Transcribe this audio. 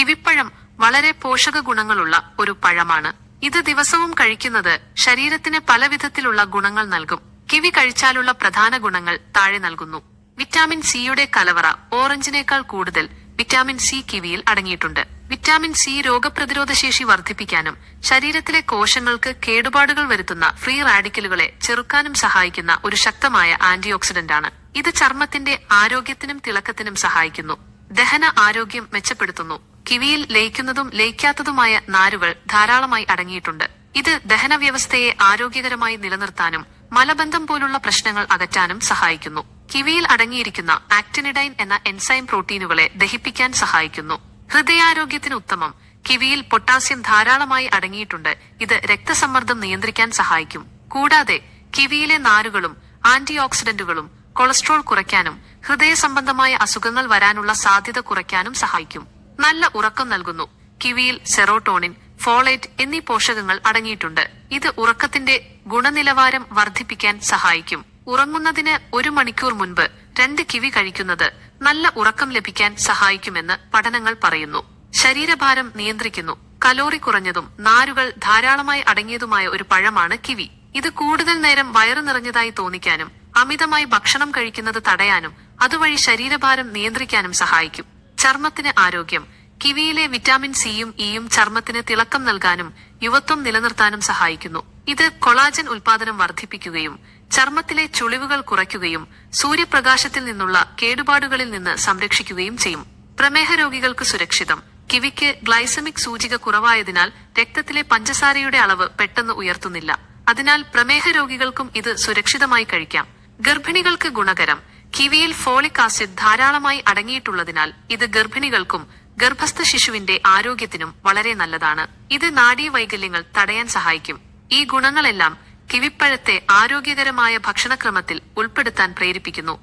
കിവിപ്പഴം വളരെ പോഷക ഗുണങ്ങളുള്ള ഒരു പഴമാണ്. ഇത് ദിവസവും കഴിക്കുന്നത് ശരീരത്തിന് പലവിധത്തിലുള്ള ഗുണങ്ങൾ നൽകും. കിവി കഴിച്ചാലുള്ള പ്രധാന ഗുണങ്ങൾ താഴെ നൽകുന്നു. വിറ്റാമിൻ സിയുടെ കലവറ. ഓറഞ്ചിനേക്കാൾ കൂടുതൽ വിറ്റാമിൻ സി കിവിയിൽ അടങ്ങിയിട്ടുണ്ട്. വിറ്റാമിൻ സി രോഗപ്രതിരോധശേഷി വർദ്ധിപ്പിക്കാനും ശരീരത്തിലെ കോശങ്ങൾക്ക് കേടുപാടുകൾ വരുത്തുന്ന ഫ്രീ റാഡിക്കലുകളെ ചെറുക്കാനും സഹായിക്കുന്ന ഒരു ശക്തമായ ആന്റിഓക്സിഡന്റാണ്. ഇത് ചർമ്മത്തിന്റെ ആരോഗ്യത്തിനും തിളക്കത്തിനും സഹായിക്കുന്നു. ദഹന ആരോഗ്യം മെച്ചപ്പെടുത്തുന്നു. കിവിയിൽ ലയിക്കുന്നതും ലയിക്കാത്തതുമായ നാരുകൾ ധാരാളമായി അടങ്ങിയിട്ടുണ്ട്. ഇത് ദഹന വ്യവസ്ഥയെ ആരോഗ്യകരമായി നിലനിർത്താനും മലബന്ധം പോലുള്ള പ്രശ്നങ്ങൾ അകറ്റാനും സഹായിക്കുന്നു. കിവിയിൽ അടങ്ങിയിരിക്കുന്ന ആക്ടിനിഡൈൻ എന്ന എൻസൈം പ്രോട്ടീനുകളെ ദഹിപ്പിക്കാൻ സഹായിക്കുന്നു. ഹൃദയാരോഗ്യത്തിന് ഉത്തമം. കിവിയിൽ പൊട്ടാസ്യം ധാരാളമായി അടങ്ങിയിട്ടുണ്ട്. ഇത് രക്തസമ്മർദ്ദം നിയന്ത്രിക്കാൻ സഹായിക്കും. കൂടാതെ കിവിയിലെ നാരുകളും ആന്റി ഓക്സിഡന്റുകളും കൊളസ്ട്രോൾ കുറയ്ക്കാനും ഹൃദയ സംബന്ധമായ അസുഖങ്ങൾ വരാനുള്ള സാധ്യത കുറയ്ക്കാനും സഹായിക്കും. നല്ല ഉറക്കം നൽകുന്നു. കിവിയിൽ സെറോട്ടോണിൻ, ഫോളേറ്റ് എന്നീ പോഷകങ്ങൾ അടങ്ങിയിട്ടുണ്ട്. ഇത് ഉറക്കത്തിന്റെ ഗുണനിലവാരം വർദ്ധിപ്പിക്കാൻ സഹായിക്കും. ഉറങ്ങുന്നതിന് 1 മണിക്കൂർ മുൻപ് 2 കിവി കഴിക്കുന്നത് നല്ല ഉറക്കം ലഭിക്കാൻ സഹായിക്കുമെന്ന് പഠനങ്ങൾ പറയുന്നു. ശരീരഭാരം നിയന്ത്രിക്കുന്നു. കലോറി കുറഞ്ഞതും നാരുകൾ ധാരാളമായി അടങ്ങിയതുമായ ഒരു പഴമാണ് കിവി. ഇത് കൂടുതൽ നേരം വയറു നിറഞ്ഞതായി തോന്നിക്കാനും അമിതമായി ഭക്ഷണം കഴിക്കുന്നത് തടയാനും അതുവഴി ശരീരഭാരം നിയന്ത്രിക്കാനും സഹായിക്കും. ചർമ്മത്തിന് ആരോഗ്യം. കിവിയിലെ വിറ്റാമിൻ സിയും ഇയും ചർമ്മത്തിന് തിളക്കം നൽകാനും യുവത്വം നിലനിർത്താനും സഹായിക്കുന്നു. ഇത് കൊളാജൻ ഉൽപാദനം വർദ്ധിപ്പിക്കുകയും ചർമ്മത്തിലെ ചുളിവുകൾ കുറയ്ക്കുകയും സൂര്യപ്രകാശത്തിൽ നിന്നുള്ള കേടുപാടുകളിൽ നിന്ന് സംരക്ഷിക്കുകയും ചെയ്യും. പ്രമേഹ രോഗികൾക്ക് സുരക്ഷിതം. കിവിക്ക് ഗ്ലൈസമിക് സൂചിക കുറവായതിനാൽ രക്തത്തിലെ പഞ്ചസാരയുടെ അളവ് പെട്ടെന്ന് ഉയർത്തുന്നില്ല. അതിനാൽ പ്രമേഹ രോഗികൾക്കും ഇത് സുരക്ഷിതമായി കഴിക്കാം. ഗർഭിണികൾക്ക് ഗുണകരം. കിവിയിൽ ഫോളിക് ആസിഡ് ധാരാളമായി അടങ്ങിയിട്ടുള്ളതിനാൽ ഇത് ഗർഭിണികൾക്കും ഗർഭസ്ഥ ശിശുവിന്റെ ആരോഗ്യത്തിനും വളരെ നല്ലതാണ്. ഇത് നാഡീവൈകല്യങ്ങൾ തടയാൻ സഹായിക്കും. ഈ ഗുണങ്ങളെല്ലാം കിവിപ്പഴത്തെ ആരോഗ്യകരമായ ഭക്ഷണക്രമത്തിൽ ഉൾപ്പെടുത്താൻ പ്രേരിപ്പിക്കുന്നു.